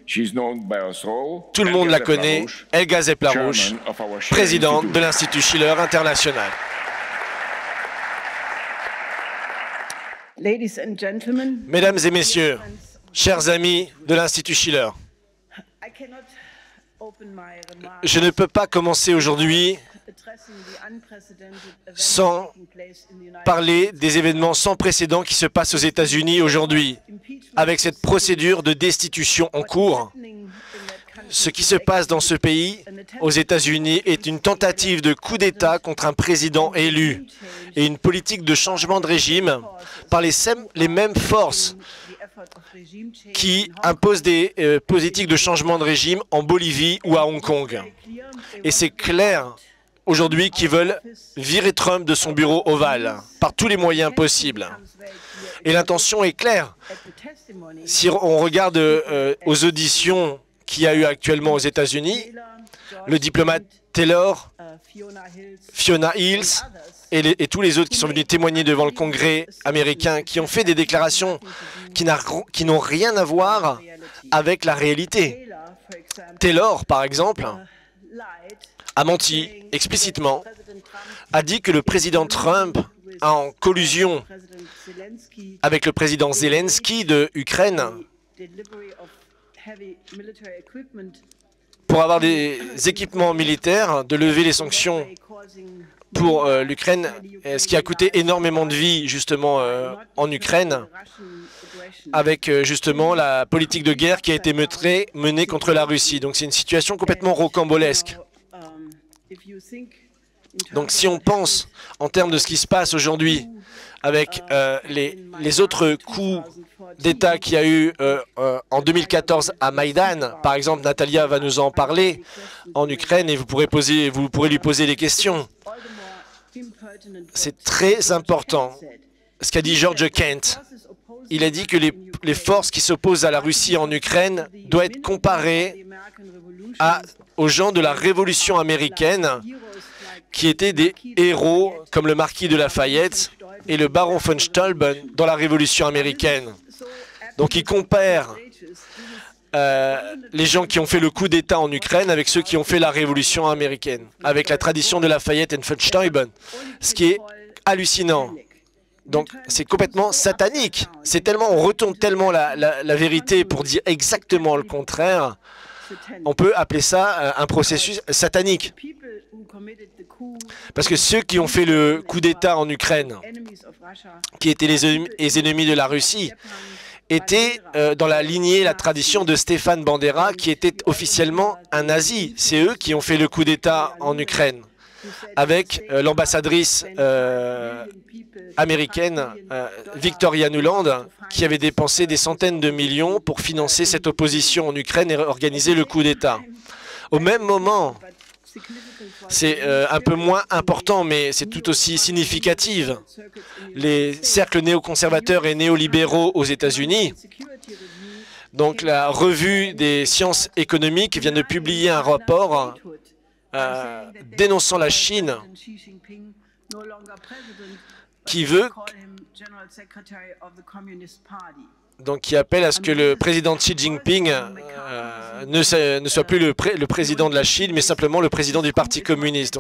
Tout le monde la connaît, Helga Zeppler-Rouch, présidente de l'Institut Schiller International. Mesdames et messieurs, chers amis de l'Institut Schiller, je ne peux pas commencer aujourd'hui sans parler des événements sans précédent qui se passent aux États-Unis aujourd'hui, avec cette procédure de destitution en cours. Ce qui se passe dans ce pays, aux États-Unis, est une tentative de coup d'État contre un président élu et une politique de changement de régime par les mêmes forces qui imposent des politiques de changement de régime en Bolivie ou à Hong Kong. Et c'est clair aujourd'hui qu'ils veulent virer Trump de son bureau ovale par tous les moyens possibles. Et l'intention est claire. Si on regarde aux auditions qu'il y a eu actuellement aux États-Unis, le diplomate Taylor, Fiona Hills et tous les autres qui sont venus témoigner devant le Congrès américain, qui ont fait des déclarations qui n'ont rien à voir avec la réalité. Taylor, par exemple, a menti explicitement, a dit que le président Trump, en collusion avec le président Zelensky de Ukraine, pour avoir des équipements militaires, de lever les sanctions pour l'Ukraine, ce qui a coûté énormément de vies justement en Ukraine, avec justement la politique de guerre qui a été menée contre la Russie. Donc c'est une situation complètement rocambolesque. Donc si on pense en termes de ce qui se passe aujourd'hui avec les autres coups d'État qu'il y a eu en 2014 à Maïdan, par exemple, Natalia va nous en parler, en Ukraine, et vous pourrez lui poser des questions. C'est très important ce qu'a dit George Kent. Il a dit que les forces qui s'opposent à la Russie en Ukraine doivent être comparées aux gens de la Révolution américaine, qui étaient des héros comme le marquis de Lafayette et le baron von Steuben dans la Révolution américaine. Donc il compare les gens qui ont fait le coup d'État en Ukraine avec ceux qui ont fait la Révolution américaine, avec la tradition de Lafayette et von Steuben, ce qui est hallucinant. Donc c'est complètement satanique. C'est tellement, on retourne tellement la vérité pour dire exactement le contraire. On peut appeler ça un processus satanique. Parce que ceux qui ont fait le coup d'État en Ukraine, qui étaient les ennemis de la Russie, étaient dans la lignée, la tradition de Stéphane Bandera, qui était officiellement un nazi. C'est eux qui ont fait le coup d'État en Ukraine, avec l'ambassadrice américaine Victoria Nuland, qui avait dépensé des centaines de millions pour financer cette opposition en Ukraine et organiser le coup d'État. Au même moment, c'est un peu moins important, mais c'est tout aussi significatif. Les cercles néoconservateurs et néolibéraux aux États-Unis, donc la revue des sciences économiques vient de publier un rapport dénonçant la Chine, qui veut, donc qui appelle à ce que le président Xi Jinping ne soit plus le président de la Chine, mais simplement le président du Parti communiste.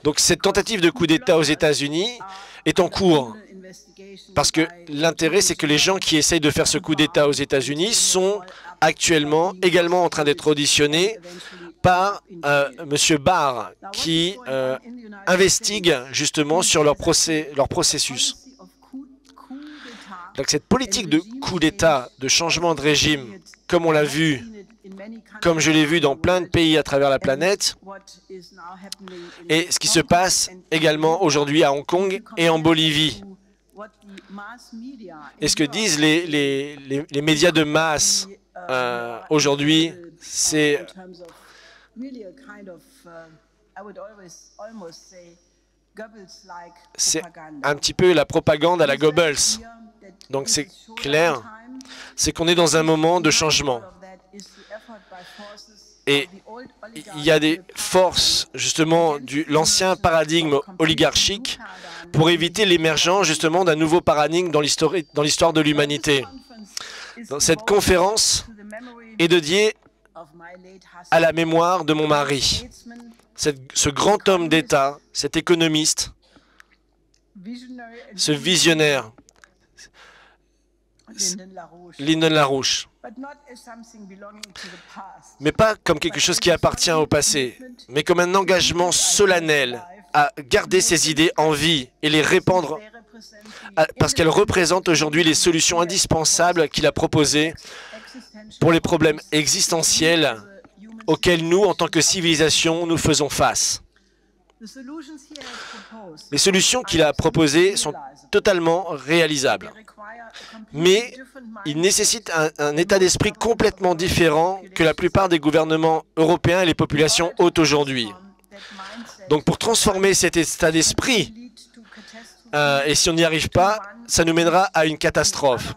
Donc cette tentative de coup d'État aux États-Unis est en cours, parce que l'intérêt, c'est que les gens qui essayent de faire ce coup d'État aux États-Unis sont actuellement également en train d'être auditionnés par M. Barr, qui investigue justement sur leur processus. Donc cette politique de coup d'État, de changement de régime, comme on l'a vu, comme je l'ai vu dans plein de pays à travers la planète, et ce qui se passe également aujourd'hui à Hong Kong et en Bolivie. Et ce que disent les médias de masse aujourd'hui, c'est un petit peu la propagande à la Goebbels. Donc c'est clair, c'est qu'on est dans un moment de changement. Et il y a des forces, justement, de l'ancien paradigme oligarchique pour éviter l'émergence, justement, d'un nouveau paradigme dans l'histoire de l'humanité. Dans cette conférence est dédié à la mémoire de mon mari, ce grand homme d'État, cet économiste, ce visionnaire, Lyndon LaRouche. Mais pas comme quelque chose qui appartient au passé, mais comme un engagement solennel à garder ces idées en vie et les répandre, parce qu'elles représentent aujourd'hui les solutions indispensables qu'il a proposées pour les problèmes existentiels auxquels nous, en tant que civilisation, nous faisons face. Les solutions qu'il a proposées sont totalement réalisables, mais ils nécessitent un état d'esprit complètement différent que la plupart des gouvernements européens et les populations ont aujourd'hui. Donc pour transformer cet état d'esprit, et si on n'y arrive pas, ça nous mènera à une catastrophe.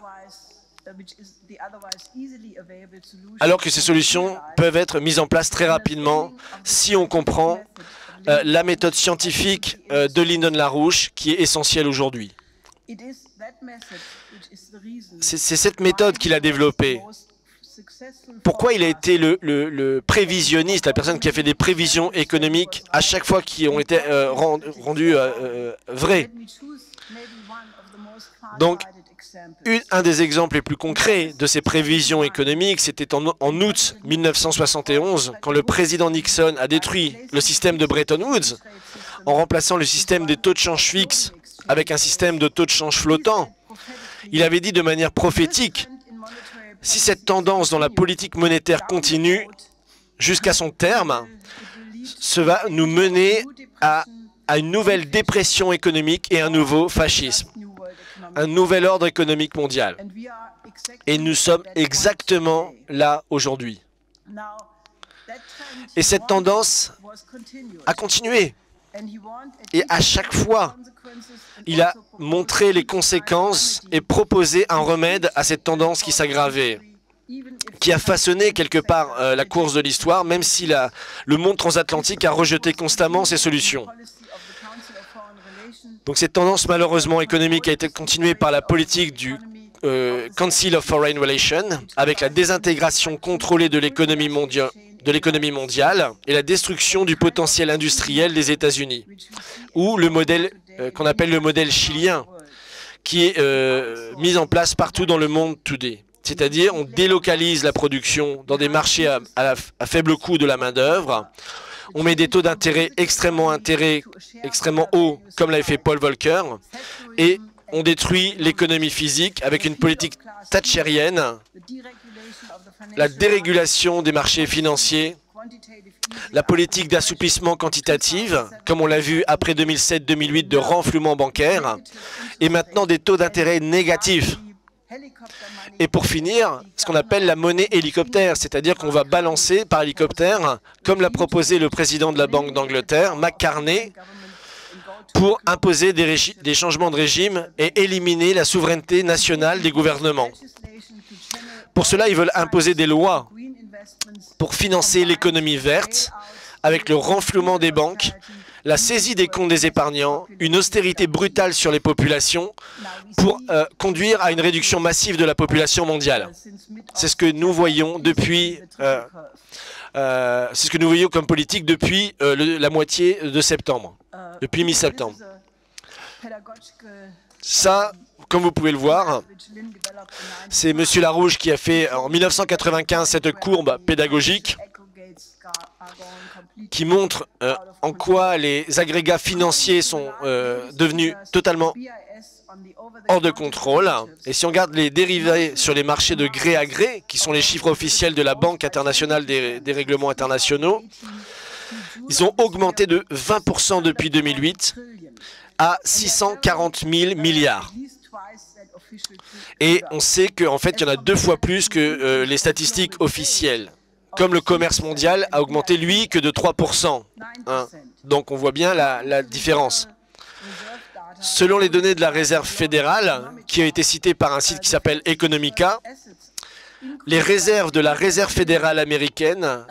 Alors que ces solutions peuvent être mises en place très rapidement si on comprend la méthode scientifique de Lyndon LaRouche qui est essentielle aujourd'hui. C'est cette méthode qu'il a développée. Pourquoi il a été le prévisionniste, la personne qui a fait des prévisions économiques à chaque fois qui ont été rendues vraies? Donc, un des exemples les plus concrets de ces prévisions économiques, c'était en août 1971, quand le président Nixon a détruit le système de Bretton Woods en remplaçant le système des taux de change fixes avec un système de taux de change flottant. Il avait dit de manière prophétique, si cette tendance dans la politique monétaire continue jusqu'à son terme, ça va nous mener à une nouvelle dépression économique et un nouveau fascisme, un nouvel ordre économique mondial. Et nous sommes exactement là aujourd'hui. Et cette tendance a continué. Et à chaque fois, il a montré les conséquences et proposé un remède à cette tendance qui s'aggravait, qui a façonné quelque part la course de l'histoire, même si le monde transatlantique a rejeté constamment ces solutions. Donc cette tendance malheureusement économique a été continuée par la politique du Council of Foreign Relations, avec la désintégration contrôlée de l'économie mondiale et la destruction du potentiel industriel des États-Unis, ou le modèle qu'on appelle le modèle chilien, qui est mis en place partout dans le monde today. C'est-à-dire, on délocalise la production dans des marchés à faible coût de la main-d'œuvre, on met des taux d'intérêt extrêmement hauts, comme l'avait fait Paul Volcker, et on détruit l'économie physique avec une politique thatchérienne, la dérégulation des marchés financiers, la politique d'assouplissement quantitatif, comme on l'a vu après 2007-2008 de renflouement bancaire, et maintenant des taux d'intérêt négatifs. Et pour finir, ce qu'on appelle la monnaie hélicoptère, c'est-à-dire qu'on va balancer par hélicoptère, comme l'a proposé le président de la Banque d'Angleterre, McCartney, pour imposer des changements de régime et éliminer la souveraineté nationale des gouvernements. Pour cela, ils veulent imposer des lois pour financer l'économie verte, avec le renflouement des banques, la saisie des comptes des épargnants, une austérité brutale sur les populations pour conduire à une réduction massive de la population mondiale. C'est ce que nous voyons depuis, c'est ce que nous voyons comme politique depuis la moitié de septembre, depuis mi-septembre. Ça, comme vous pouvez le voir, c'est M. LaRouche qui a fait en 1995 cette courbe pédagogique qui montre en quoi les agrégats financiers sont devenus totalement hors de contrôle. Et si on regarde les dérivés sur les marchés de gré à gré, qui sont les chiffres officiels de la Banque internationale des règlements internationaux, ils ont augmenté de 20% depuis 2008 à 640 000 milliards. Et on sait qu'en fait, il y en a 2 fois plus que les statistiques officielles. Comme le commerce mondial a augmenté, lui, que de 3%. Hein. Donc on voit bien la différence. Selon les données de la Réserve fédérale, qui a été citée par un site qui s'appelle Economica, les réserves de la Réserve fédérale américaine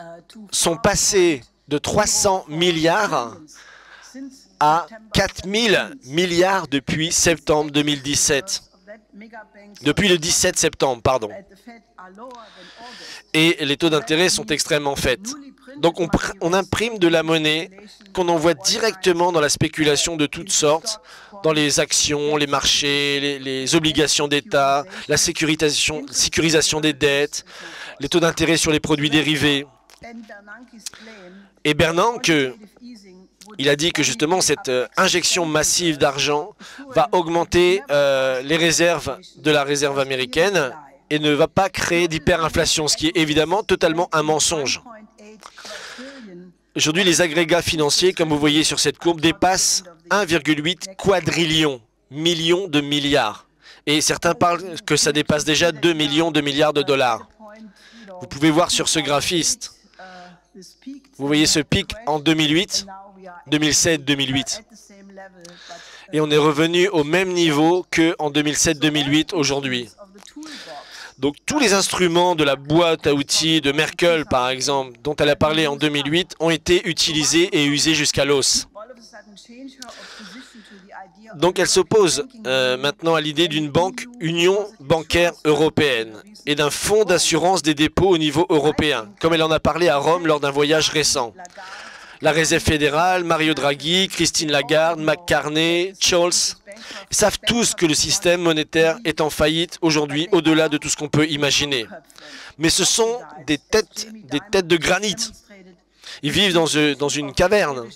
sont passées de 300 milliards à 4 000 milliards depuis septembre 2017. depuis le 17 septembre, pardon. Et les taux d'intérêt sont extrêmement faibles. Donc on imprime de la monnaie qu'on envoie directement dans la spéculation de toutes sortes, dans les actions, les marchés, les obligations d'État, la sécurisation des dettes, les taux d'intérêt sur les produits dérivés. Et Bernanke, il a dit que justement cette injection massive d'argent va augmenter les réserves de la réserve américaine et ne va pas créer d'hyperinflation, ce qui est évidemment totalement un mensonge. Aujourd'hui, les agrégats financiers, comme vous voyez sur cette courbe, dépassent 1,8 quadrillion, millions de milliards. Et certains parlent que ça dépasse déjà 2 millions de milliards de dollars. Vous pouvez voir sur ce graphiste, vous voyez ce pic en 2008, 2007-2008. Et on est revenu au même niveau qu'en 2007-2008 aujourd'hui. Donc tous les instruments de la boîte à outils de Merkel, par exemple, dont elle a parlé en 2008, ont été utilisés et usés jusqu'à l'os. Donc elle s'oppose maintenant à l'idée d'une union bancaire européenne et d'un fonds d'assurance des dépôts au niveau européen, comme elle en a parlé à Rome lors d'un voyage récent. La Réserve fédérale, Mario Draghi, Christine Lagarde, McCartney, Scholz savent tous que le système monétaire est en faillite aujourd'hui, au-delà de tout ce qu'on peut imaginer. Mais ce sont des têtes de granit. Ils vivent dans une caverne.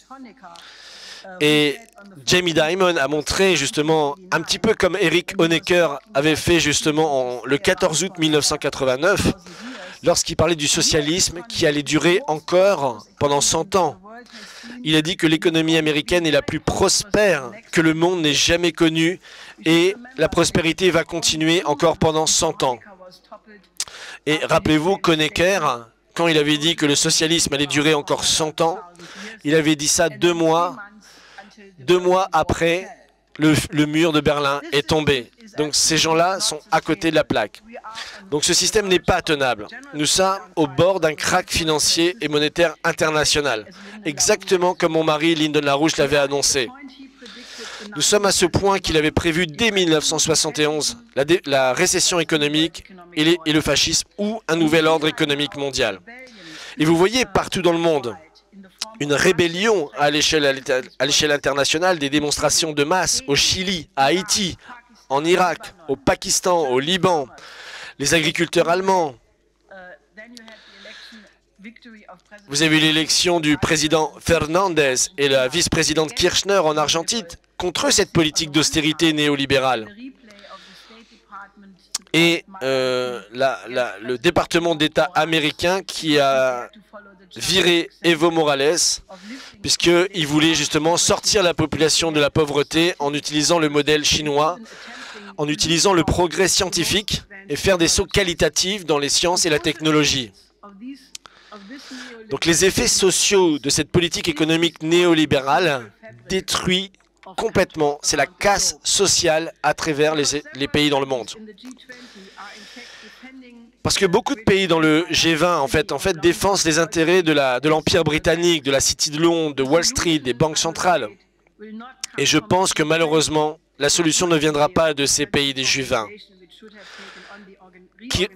Et Jamie Dimon a montré justement, un petit peu comme Eric Honecker avait fait justement le 14 août 1989, lorsqu'il parlait du socialisme qui allait durer encore pendant 100 ans. Il a dit que l'économie américaine est la plus prospère que le monde n'ait jamais connue et la prospérité va continuer encore pendant 100 ans. Et rappelez-vous qu'Honecker, quand il avait dit que le socialisme allait durer encore 100 ans, il avait dit ça 2 mois après le mur de Berlin est tombé. Donc ces gens-là sont à côté de la plaque. Donc ce système n'est pas tenable. Nous sommes au bord d'un krach financier et monétaire international, exactement comme mon mari Lyndon LaRouche l'avait annoncé. Nous sommes à ce point qu'il avait prévu dès 1971 la récession économique et le fascisme ou un nouvel ordre économique mondial. Et vous voyez partout dans le monde une rébellion à l'échelle internationale, des démonstrations de masse au Chili, à Haïti, en Irak, au Pakistan, au Liban, les agriculteurs allemands. Vous avez eu l'élection du président Fernandez et la vice-présidente Kirchner en Argentine contre cette politique d'austérité néolibérale. Et le département d'État américain qui a viré Evo Morales, puisqu'il voulait justement sortir la population de la pauvreté en utilisant le modèle chinois, en utilisant le progrès scientifique et faire des sauts qualitatifs dans les sciences et la technologie. Donc les effets sociaux de cette politique économique néolibérale détruisent complètement, c'est la casse sociale à travers les pays dans le monde. Parce que beaucoup de pays dans le G20 en fait défendent les intérêts de l'Empire britannique, de la City de Londres, de Wall Street, des banques centrales. Et je pense que malheureusement, la solution ne viendra pas de ces pays des G20, qui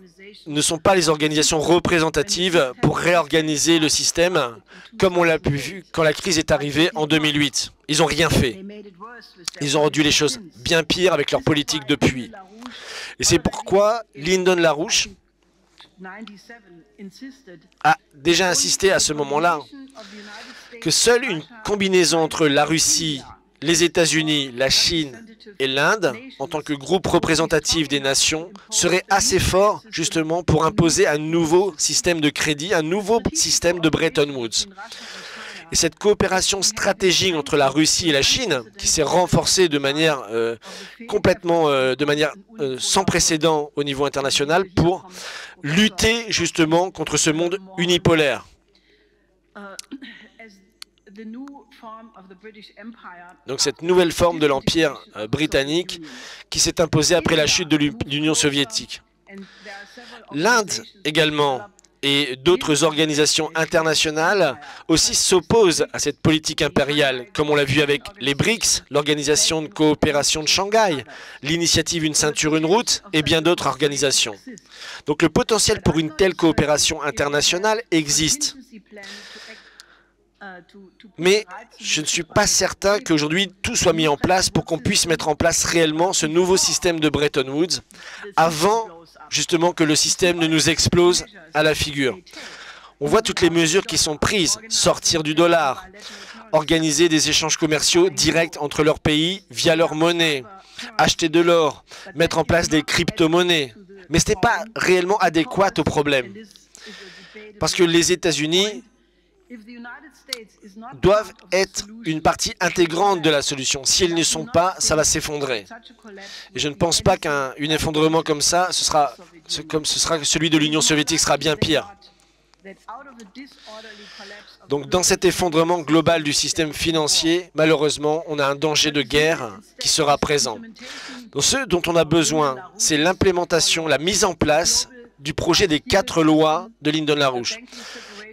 ne sont pas les organisations représentatives pour réorganiser le système, comme on l'a pu vu quand la crise est arrivée en 2008. Ils n'ont rien fait. Ils ont rendu les choses bien pires avec leur politique depuis. Et c'est pourquoi Lyndon LaRouche a déjà insisté à ce moment-là que seule une combinaison entre la Russie, les États-Unis, la Chine et l'Inde, en tant que groupe représentatif des nations, serait assez fort justement pour imposer un nouveau système de crédit, un nouveau système de Bretton Woods. Et cette coopération stratégique entre la Russie et la Chine, qui s'est renforcée de manière sans précédent au niveau international pour lutter justement contre ce monde unipolaire. Donc cette nouvelle forme de l'Empire britannique qui s'est imposée après la chute de l'Union soviétique. L'Inde également et d'autres organisations internationales aussi s'opposent à cette politique impériale, comme on l'a vu avec les BRICS, l'Organisation de coopération de Shanghai, l'initiative Une ceinture, une route et bien d'autres organisations. Donc le potentiel pour une telle coopération internationale existe. Mais je ne suis pas certain qu'aujourd'hui tout soit mis en place pour qu'on puisse mettre en place réellement ce nouveau système de Bretton Woods avant justement que le système ne nous explose à la figure. On voit toutes les mesures qui sont prises, sortir du dollar, organiser des échanges commerciaux directs entre leurs pays via leur monnaie, acheter de l'or, mettre en place des crypto-monnaies. Mais ce n'est pas réellement adéquat au problème. Parce que les États-Unis doivent être une partie intégrante de la solution. Si elles ne sont pas, ça va s'effondrer. Et je ne pense pas qu'un effondrement comme ça, ce sera celui de l'Union soviétique, sera bien pire. Donc dans cet effondrement global du système financier, malheureusement, on a un danger de guerre qui sera présent. Donc ce dont on a besoin, c'est l'implémentation, la mise en place du projet des 4 lois de Lyndon LaRouche.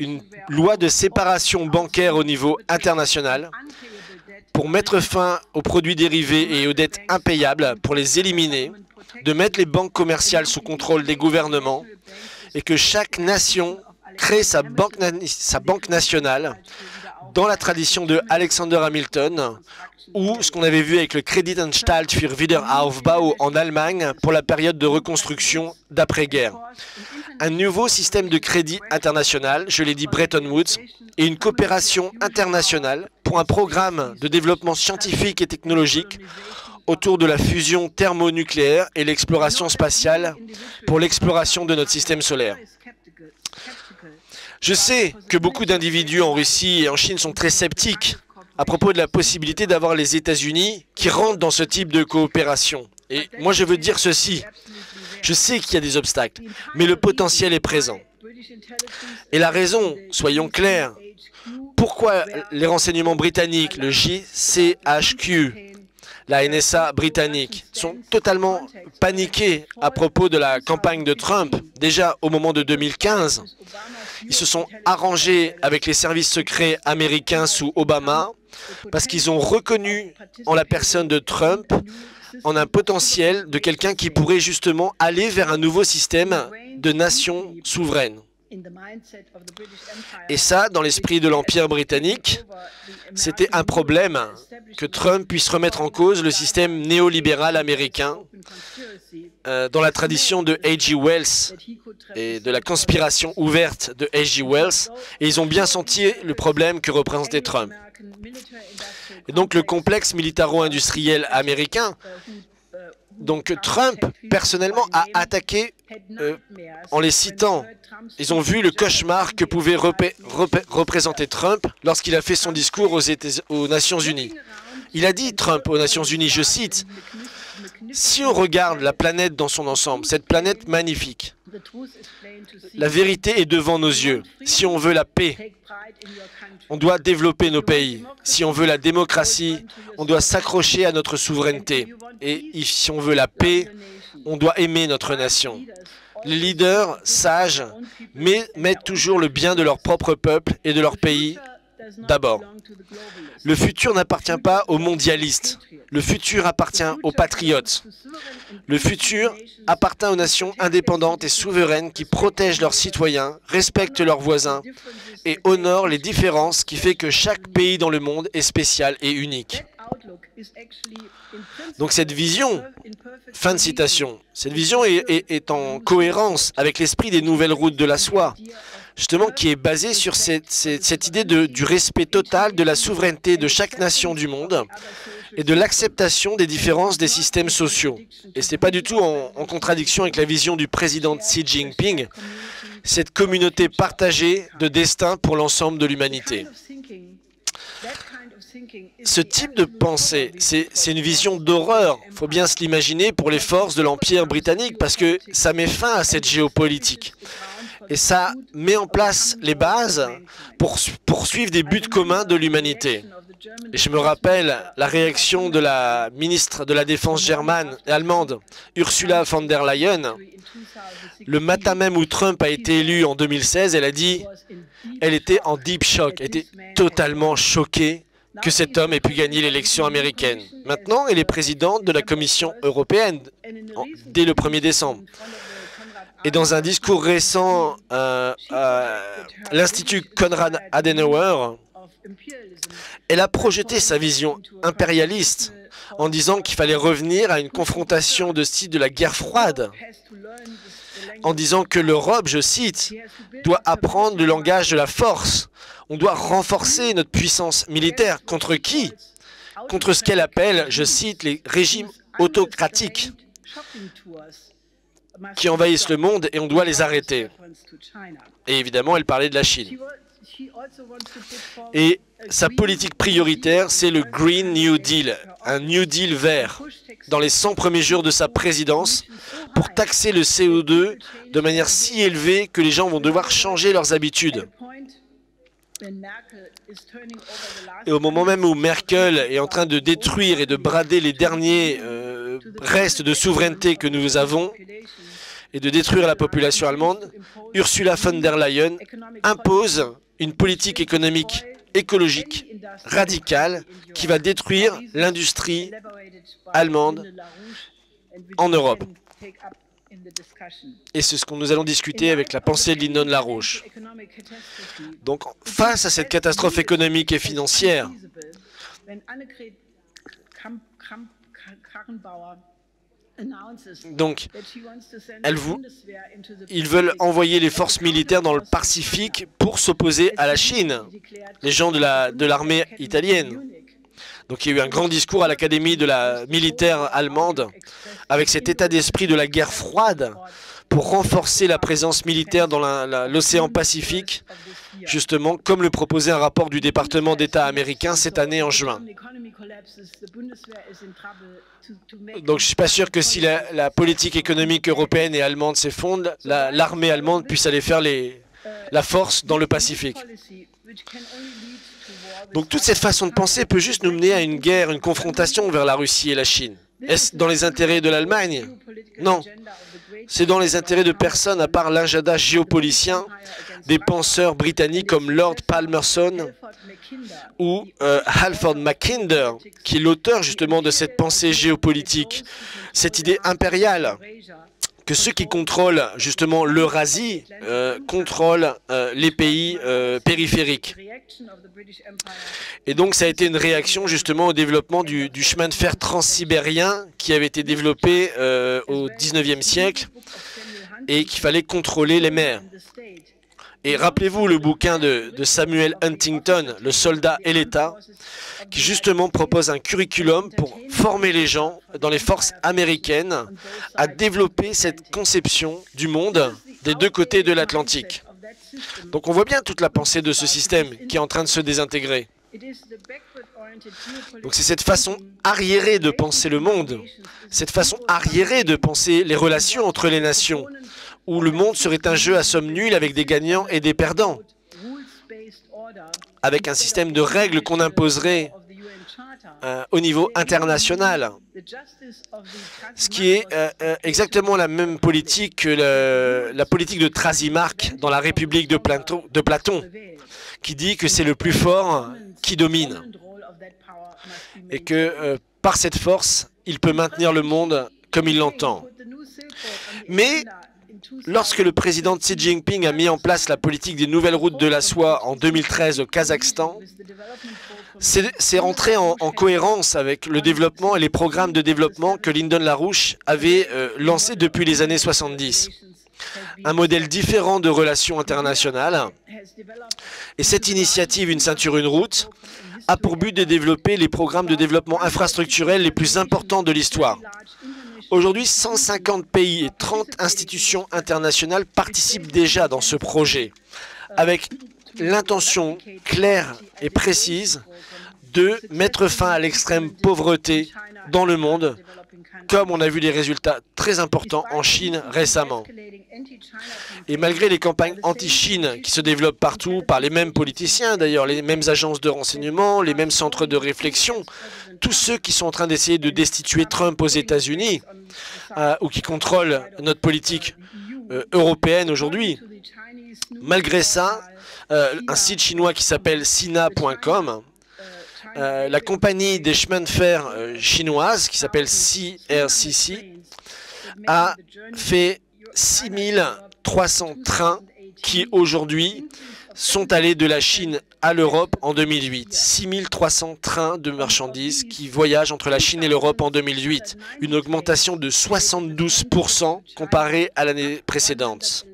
Une loi de séparation bancaire au niveau international pour mettre fin aux produits dérivés et aux dettes impayables, pour les éliminer, de mettre les banques commerciales sous contrôle des gouvernements et que chaque nation crée sa banque nationale dans la tradition de Alexander Hamilton ou ce qu'on avait vu avec le Kreditanstalt für Wiederaufbau en Allemagne pour la période de reconstruction d'après-guerre. Un nouveau système de crédit international, je l'ai dit Bretton Woods, et une coopération internationale pour un programme de développement scientifique et technologique autour de la fusion thermonucléaire et l'exploration spatiale pour l'exploration de notre système solaire. Je sais que beaucoup d'individus en Russie et en Chine sont très sceptiques à propos de la possibilité d'avoir les États-Unis qui rentrent dans ce type de coopération. Et moi, je veux dire ceci. Je sais qu'il y a des obstacles, mais le potentiel est présent. Et la raison, soyons clairs, pourquoi les renseignements britanniques, le GCHQ, la NSA britannique, sont totalement paniqués à propos de la campagne de Trump, déjà au moment de 2015, ils se sont arrangés avec les services secrets américains sous Obama parce qu'ils ont reconnu en la personne de Trump en un potentiel de quelqu'un qui pourrait justement aller vers un nouveau système de nations souveraines. Et ça, dans l'esprit de l'Empire britannique, c'était un problème que Trump puisse remettre en cause le système néolibéral américain dans la tradition de H.G. Wells et de la conspiration ouverte de H.G. Wells. Et ils ont bien senti le problème que représentait Trump. Et donc le complexe militaro-industriel américain, donc Trump, personnellement, a attaqué en les citant. Ils ont vu le cauchemar que pouvait représenter Trump lorsqu'il a fait son discours aux Nations Unies. Il a dit, Trump, aux Nations Unies, je cite, « Si on regarde la planète dans son ensemble, cette planète magnifique, la vérité est devant nos yeux. Si on veut la paix, on doit développer nos pays. Si on veut la démocratie, on doit s'accrocher à notre souveraineté. Et si on veut la paix, on doit aimer notre nation. Les leaders sages mettent toujours le bien de leur propre peuple et de leur pays d'abord. Le futur n'appartient pas aux mondialistes. Le futur appartient aux patriotes. Le futur appartient aux nations indépendantes et souveraines qui protègent leurs citoyens, respectent leurs voisins et honorent les différences qui fait que chaque pays dans le monde est spécial et unique. Donc cette vision, fin de citation, cette vision est en cohérence avec l'esprit des nouvelles routes de la soie, justement qui est basée sur cette idée du respect total de la souveraineté de chaque nation du monde et de l'acceptation des différences des systèmes sociaux. Et ce n'est pas du tout en contradiction avec la vision du président Xi Jinping, cette communauté partagée de destin pour l'ensemble de l'humanité. Ce type de pensée, c'est une vision d'horreur, il faut bien se l'imaginer, pour les forces de l'Empire britannique, parce que ça met fin à cette géopolitique. Et ça met en place les bases pour poursuivre des buts communs de l'humanité. Et je me rappelle la réaction de la ministre de la Défense allemande, Ursula von der Leyen. Le matin même où Trump a été élu en 2016, elle a dit, elle était en deep shock, elle était totalement choquée que cet homme ait pu gagner l'élection américaine. Maintenant, elle est présidente de la Commission européenne dès le 1er décembre. Et dans un discours récent à l'Institut Konrad Adenauer, elle a projeté sa vision impérialiste en disant qu'il fallait revenir à une confrontation de style de la guerre froide, en disant que l'Europe, je cite, doit apprendre le langage de la force. On doit renforcer notre puissance militaire. Contre qui? Contre ce qu'elle appelle, je cite, les régimes autocratiques qui envahissent le monde et on doit les arrêter. Et évidemment, elle parlait de la Chine. Et sa politique prioritaire, c'est le Green New Deal, un New Deal vert, dans les 100 premiers jours de sa présidence, pour taxer le CO2 de manière si élevée que les gens vont devoir changer leurs habitudes. Et au moment même où Merkel est en train de détruire et de brader les derniers restes de souveraineté que nous avons, et de détruire la population allemande, Ursula von der Leyen impose une politique économique écologique radicale qui va détruire l'industrie allemande en Europe. Et c'est ce que nous allons discuter avec la pensée de Lyndon LaRouche. Donc, face à cette catastrophe économique et financière, donc, ils veulent envoyer les forces militaires dans le Pacifique pour s'opposer à la Chine, les gens de l'armée italienne. Donc il y a eu un grand discours à l'Académie de la militaire allemande avec cet état d'esprit de la guerre froide pour renforcer la présence militaire dans l'océan Pacifique, justement comme le proposait un rapport du département d'État américain cette année en juin. Donc je ne suis pas sûr que si la politique économique européenne et allemande s'effondre, l'armée allemande puisse aller faire la force dans le Pacifique. Donc toute cette façon de penser peut juste nous mener à une guerre, une confrontation vers la Russie et la Chine. Est-ce dans les intérêts de l'Allemagne? Non. C'est dans les intérêts de personne à part l'agenda géopoliticien des penseurs britanniques comme Lord Palmerston ou Halford Mackinder, qui est l'auteur justement de cette pensée géopolitique, cette idée impériale, que ceux qui contrôlent justement l'Eurasie contrôlent les pays périphériques. Et donc ça a été une réaction justement au développement du chemin de fer transsibérien qui avait été développé au XIXe siècle et qu'il fallait contrôler les mers. Et rappelez-vous le bouquin de Samuel Huntington, Le soldat et l'État, qui justement propose un curriculum pour former les gens dans les forces américaines à développer cette conception du monde des deux côtés de l'Atlantique. Donc on voit bien toute la pensée de ce système qui est en train de se désintégrer. Donc c'est cette façon arriérée de penser le monde, cette façon arriérée de penser les relations entre les nations, où le monde serait un jeu à somme nulle avec des gagnants et des perdants, avec un système de règles qu'on imposerait au niveau international, ce qui est exactement la même politique que la politique de Trasimarque dans la République de Platon, qui dit que c'est le plus fort qui domine, et que par cette force, il peut maintenir le monde comme il l'entend. Mais lorsque le président Xi Jinping a mis en place la politique des nouvelles routes de la soie en 2013 au Kazakhstan, c'est rentré en cohérence avec le développement et les programmes de développement que Lyndon LaRouche avait lancés depuis les années 70. Un modèle différent de relations internationales. Et cette initiative, Une ceinture, une route, a pour but de développer les programmes de développement infrastructurel les plus importants de l'histoire. Aujourd'hui, 150 pays et 30 institutions internationales participent déjà dans ce projet, avec l'intention claire et précise de mettre fin à l'extrême pauvreté dans le monde comme on a vu des résultats très importants en Chine récemment. Et malgré les campagnes anti-Chine qui se développent partout par les mêmes politiciens, d'ailleurs, les mêmes agences de renseignement, les mêmes centres de réflexion, tous ceux qui sont en train d'essayer de destituer Trump aux États-Unis ou qui contrôlent notre politique européenne aujourd'hui, malgré ça, un site chinois qui s'appelle Sina.com, la compagnie des chemins de fer chinoise, qui s'appelle CRCC, a fait 6300 trains qui, aujourd'hui, sont allés de la Chine à l'Europe en 2008. 6300 trains de marchandises qui voyagent entre la Chine et l'Europe en 2008. Une augmentation de 72% comparée à l'année précédente.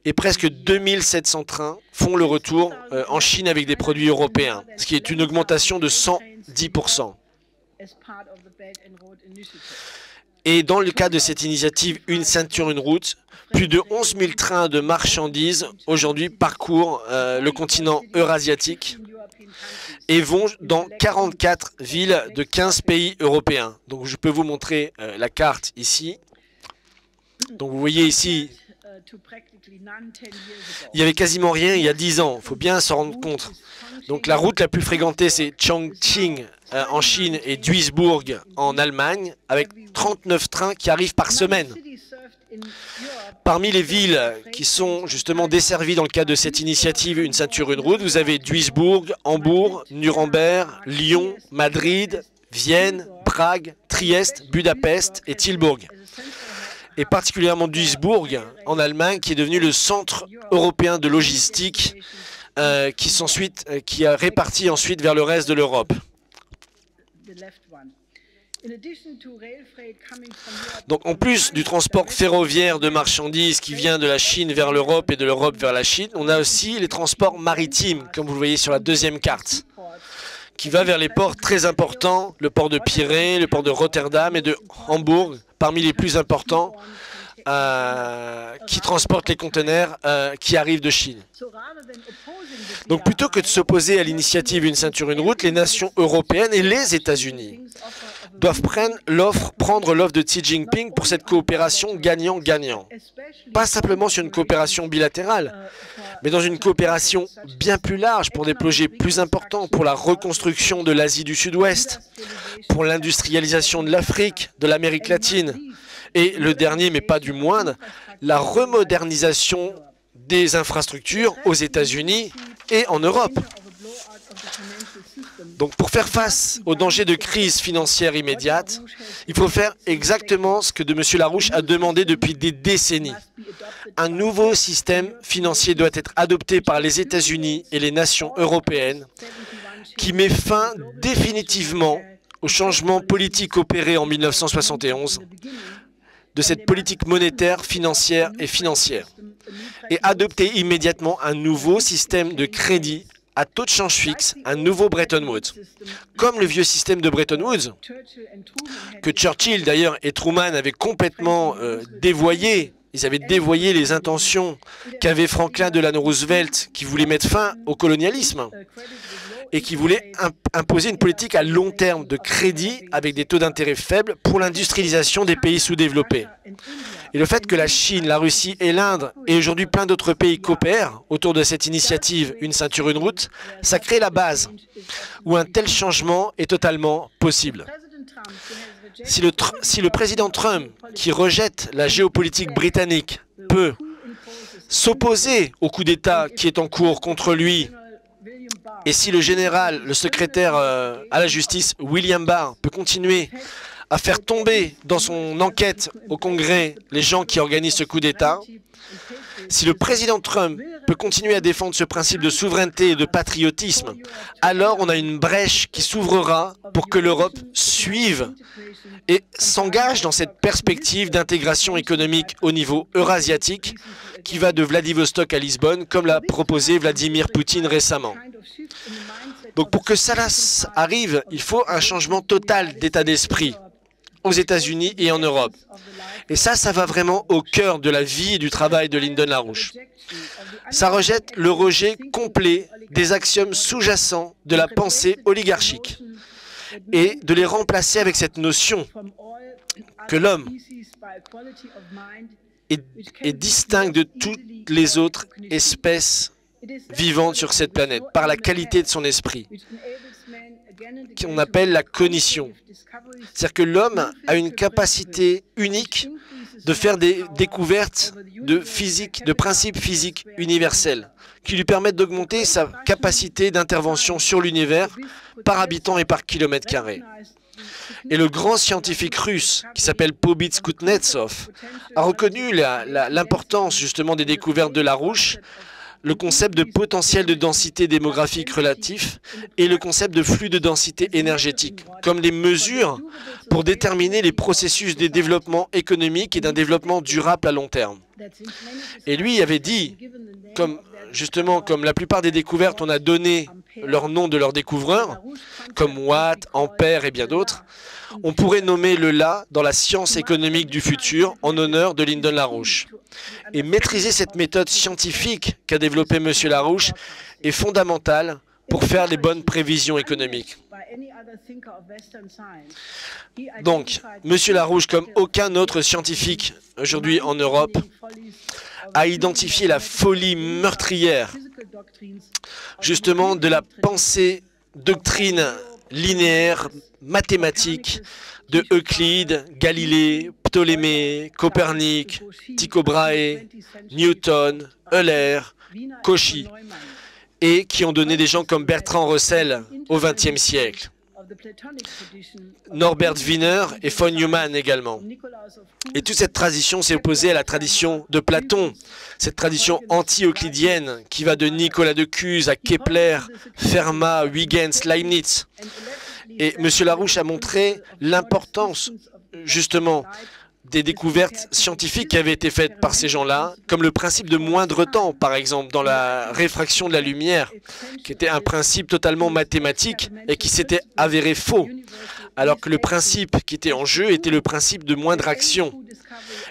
Et presque 2700 trains font le retour en Chine avec des produits européens, ce qui est une augmentation de 110%. Et dans le cadre de cette initiative Une ceinture, une route, plus de 11 000 trains de marchandises aujourd'hui parcourent le continent eurasiatique et vont dans 44 villes de 15 pays européens. Donc je peux vous montrer la carte ici. Donc vous voyez ici, il n'y avait quasiment rien il y a 10 ans, il faut bien s'en rendre compte. Donc la route la plus fréquentée, c'est Chongqing en Chine et Duisbourg en Allemagne, avec 39 trains qui arrivent par semaine. Parmi les villes qui sont justement desservies dans le cadre de cette initiative Une ceinture, une route, vous avez Duisbourg, Hambourg, Nuremberg, Lyon, Madrid, Vienne, Prague, Trieste, Budapest et Tilburg. Et particulièrement Duisbourg, en Allemagne, qui est devenu le centre européen de logistique qui a réparti ensuite vers le reste de l'Europe. Donc en plus du transport ferroviaire de marchandises qui vient de la Chine vers l'Europe et de l'Europe vers la Chine, on a aussi les transports maritimes, comme vous le voyez sur la deuxième carte, qui va vers les ports très importants, le port de Pirée, le port de Rotterdam et de Hambourg, parmi les plus importants, qui transportent les conteneurs qui arrivent de Chine. Donc plutôt que de s'opposer à l'initiative Une ceinture, une route, les nations européennes et les États-Unis doivent prendre l'offre de Xi Jinping pour cette coopération gagnant-gagnant. Pas simplement sur une coopération bilatérale, mais dans une coopération bien plus large pour des projets plus importants, pour la reconstruction de l'Asie du Sud-Ouest, pour l'industrialisation de l'Afrique, de l'Amérique latine, et le dernier, mais pas du moindre, la remodernisation des infrastructures aux États-Unis et en Europe. Donc pour faire face aux dangers de crise financière immédiate, il faut faire exactement ce que M. Larouche a demandé depuis des décennies. Un nouveau système financier doit être adopté par les États-Unis et les nations européennes qui met fin définitivement au changement politique opéré en 1971 de cette politique monétaire, financière et adopter immédiatement un nouveau système de crédit à taux de change fixe, un nouveau Bretton Woods. Comme le vieux système de Bretton Woods, que Churchill d'ailleurs et Truman avaient complètement dévoyé. Ils avaient dévoyé les intentions qu'avait Franklin Delano Roosevelt, qui voulait mettre fin au colonialisme et qui voulait imposer une politique à long terme de crédit avec des taux d'intérêt faibles pour l'industrialisation des pays sous-développés. Et le fait que la Chine, la Russie et l'Inde et aujourd'hui plein d'autres pays coopèrent autour de cette initiative Une ceinture, une route, ça crée la base où un tel changement est totalement possible. Si le président Trump, qui rejette la géopolitique britannique, peut s'opposer au coup d'État qui est en cours contre lui, et si le général, le secrétaire à la justice, William Barr, peut continuer à faire tomber dans son enquête au Congrès les gens qui organisent ce coup d'État, si le président Trump peut continuer à défendre ce principe de souveraineté et de patriotisme, alors on a une brèche qui s'ouvrira pour que l'Europe suive et s'engage dans cette perspective d'intégration économique au niveau eurasiatique qui va de Vladivostok à Lisbonne, comme l'a proposé Vladimir Poutine récemment. Donc pour que cela arrive, il faut un changement total d'état d'esprit aux États-Unis et en Europe. Et ça va vraiment au cœur de la vie et du travail de Lyndon LaRouche. Ça rejette le rejet complet des axiomes sous-jacents de la pensée oligarchique. et de les remplacer avec cette notion que l'homme est distinct de toutes les autres espèces vivantes sur cette planète par la qualité de son esprit, qu'on appelle la cognition. C'est-à-dire que l'homme a une capacité unique de faire des découvertes de physique, de principes physiques universels, qui lui permettent d'augmenter sa capacité d'intervention sur l'univers par habitant et par kilomètre carré. Et le grand scientifique russe, qui s'appelle Pobitz Kuznetsov, a reconnu l'importance justement des découvertes de Larouche, le concept de potentiel de densité démographique relatif et le concept de flux de densité énergétique, comme les mesures pour déterminer les processus des développements économiques et d'un développement durable à long terme. Et lui avait dit, justement, comme la plupart des découvertes, on a donné leur nom de leurs découvreurs, comme Watt, Ampère et bien d'autres, on pourrait nommer le La dans la science économique du futur en honneur de Lyndon LaRouche. Et maîtriser cette méthode scientifique qu'a développée M. LaRouche est fondamental pour faire les bonnes prévisions économiques. Donc, M. LaRouche, comme aucun autre scientifique aujourd'hui en Europe, a identifié la folie meurtrière, justement, de la pensée doctrine linéaire, mathématique, de Euclide, Galilée, Ptolémée, Copernic, Tycho Brahe, Newton, Euler, Cauchy, et qui ont donné des gens comme Bertrand Russell au XXe siècle. Norbert Wiener et von Neumann également. Et toute cette tradition s'est opposée à la tradition de Platon, cette tradition anti-euclidienne qui va de Nicolas de Cuse à Kepler, Fermat, Huygens, Leibniz. Et M. LaRouche a montré l'importance, justement, des découvertes scientifiques qui avaient été faites par ces gens-là, comme le principe de moindre temps, par exemple, dans la réfraction de la lumière, qui était un principe totalement mathématique et qui s'était avéré faux, alors que le principe qui était en jeu était le principe de moindre action.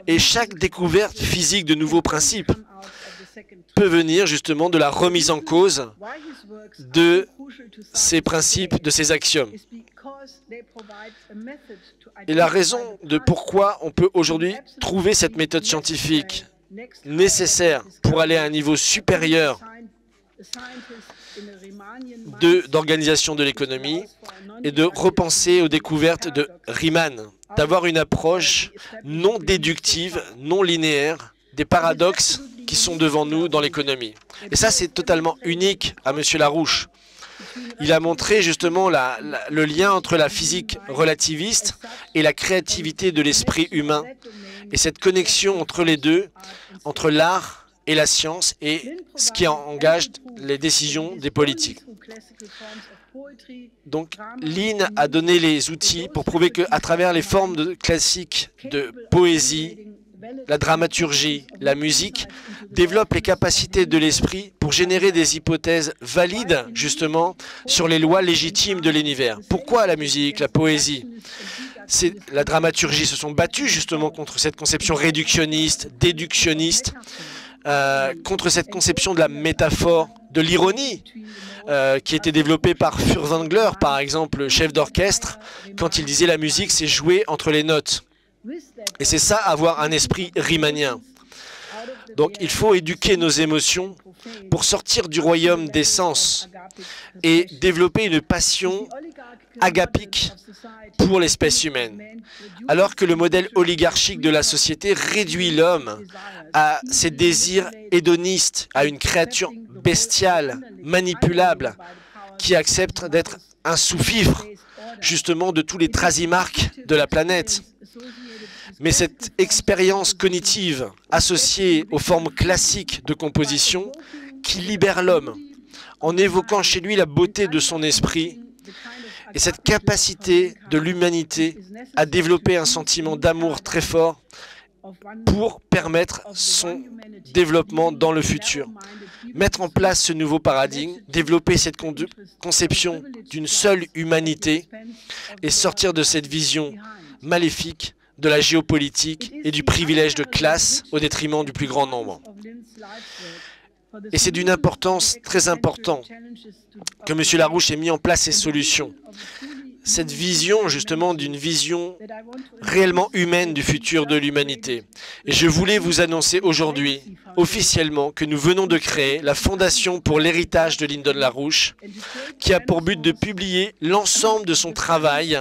Et chaque découverte physique de nouveaux principes peut venir justement de la remise en cause de ces principes, de ces axiomes. Et la raison de pourquoi on peut aujourd'hui trouver cette méthode scientifique nécessaire pour aller à un niveau supérieur d'organisation de l'économie et de repenser aux découvertes de Riemann, d'avoir une approche non déductive, non linéaire, des paradoxes qui sont devant nous dans l'économie. Et ça, c'est totalement unique à M. LaRouche. Il a montré justement le lien entre la physique relativiste et la créativité de l'esprit humain, et cette connexion entre les deux, entre l'art et la science, et ce qui engage les décisions des politiques. Donc, Lynn a donné les outils pour prouver qu'à travers les formes classiques de poésie, la dramaturgie, la musique, développe les capacités de l'esprit pour générer des hypothèses valides, justement, sur les lois légitimes de l'univers. Pourquoi la musique, la poésie? La dramaturgie se sont battus, justement, contre cette conception réductionniste, déductionniste, contre cette conception de la métaphore, de l'ironie, qui était développée par Furtwängler, par exemple, chef d'orchestre, quand il disait la musique, c'est jouer entre les notes. Et c'est ça, avoir un esprit riemanien. Donc il faut éduquer nos émotions pour sortir du royaume des sens et développer une passion agapique pour l'espèce humaine. Alors que le modèle oligarchique de la société réduit l'homme à ses désirs hédonistes, à une créature bestiale, manipulable, qui accepte d'être un sous-fifre, justement, de tous les trasimarques de la planète. Mais cette expérience cognitive associée aux formes classiques de composition qui libère l'homme en évoquant chez lui la beauté de son esprit et cette capacité de l'humanité à développer un sentiment d'amour très fort pour permettre son développement dans le futur. Mettre en place ce nouveau paradigme, développer cette conception d'une seule humanité et sortir de cette vision maléfique de la géopolitique et du privilège de classe au détriment du plus grand nombre. Et c'est d'une importance très importante que M. LaRouche ait mis en place ces solutions. cette vision justement d'une vision réellement humaine du futur de l'humanité. Et je voulais vous annoncer aujourd'hui, officiellement, que nous venons de créer la Fondation pour l'héritage de Lyndon LaRouche, qui a pour but de publier l'ensemble de son travail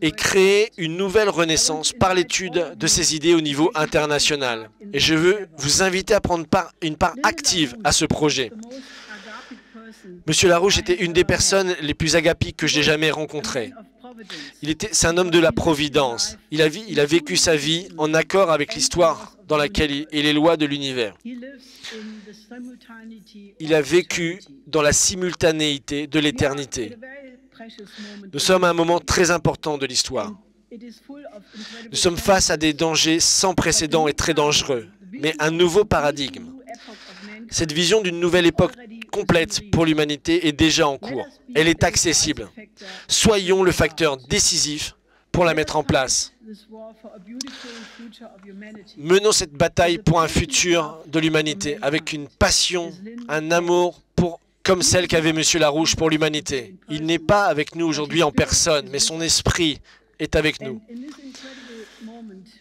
et créer une nouvelle renaissance par l'étude de ses idées au niveau international. Et je veux vous inviter à prendre une part active à ce projet. Monsieur LaRouche était une des personnes les plus agapiques que j'ai jamais rencontrées. C'est un homme de la providence. Il a vécu sa vie en accord avec l'histoire dans laquelle et les lois de l'univers. Il a vécu dans la simultanéité de l'éternité. Nous sommes à un moment très important de l'histoire. Nous sommes face à des dangers sans précédent et très dangereux, mais un nouveau paradigme. Cette vision d'une nouvelle époque complète pour l'humanité est déjà en cours. Elle est accessible. Soyons le facteur décisif pour la mettre en place. Menons cette bataille pour un futur de l'humanité avec une passion, un amour comme celle qu'avait M. LaRouche pour l'humanité. Il n'est pas avec nous aujourd'hui en personne, mais son esprit est avec nous.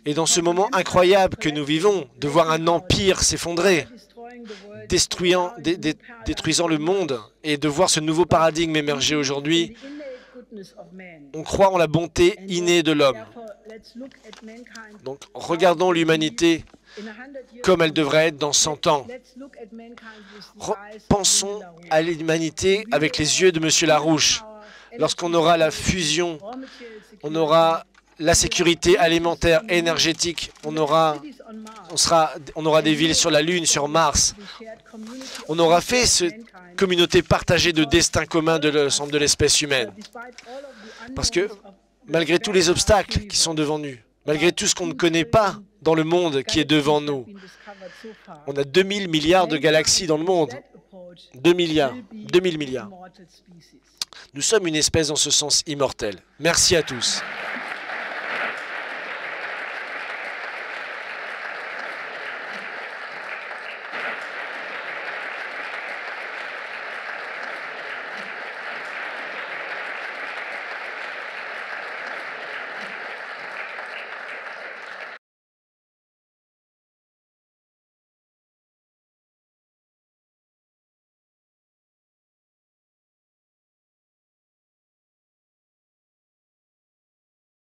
Et dans ce moment incroyable que nous vivons, de voir un empire s'effondrer, détruisant le monde, et de voir ce nouveau paradigme émerger aujourd'hui, on croit en la bonté innée de l'homme. Donc, regardons l'humanité comme elle devrait être dans 100 ans. Pensons à l'humanité avec les yeux de M. LaRouche. Lorsqu'on aura la fusion, on aura la sécurité alimentaire, énergétique, on aura des villes sur la Lune, sur Mars. On aura fait cette communauté partagée de destin commun de l'ensemble de l'espèce humaine. Parce que, malgré tous les obstacles qui sont devant nous, malgré tout ce qu'on ne connaît pas dans le monde qui est devant nous, on a 2000 milliards de galaxies dans le monde. 2000 milliards. Nous sommes une espèce en ce sens immortelle. Merci à tous.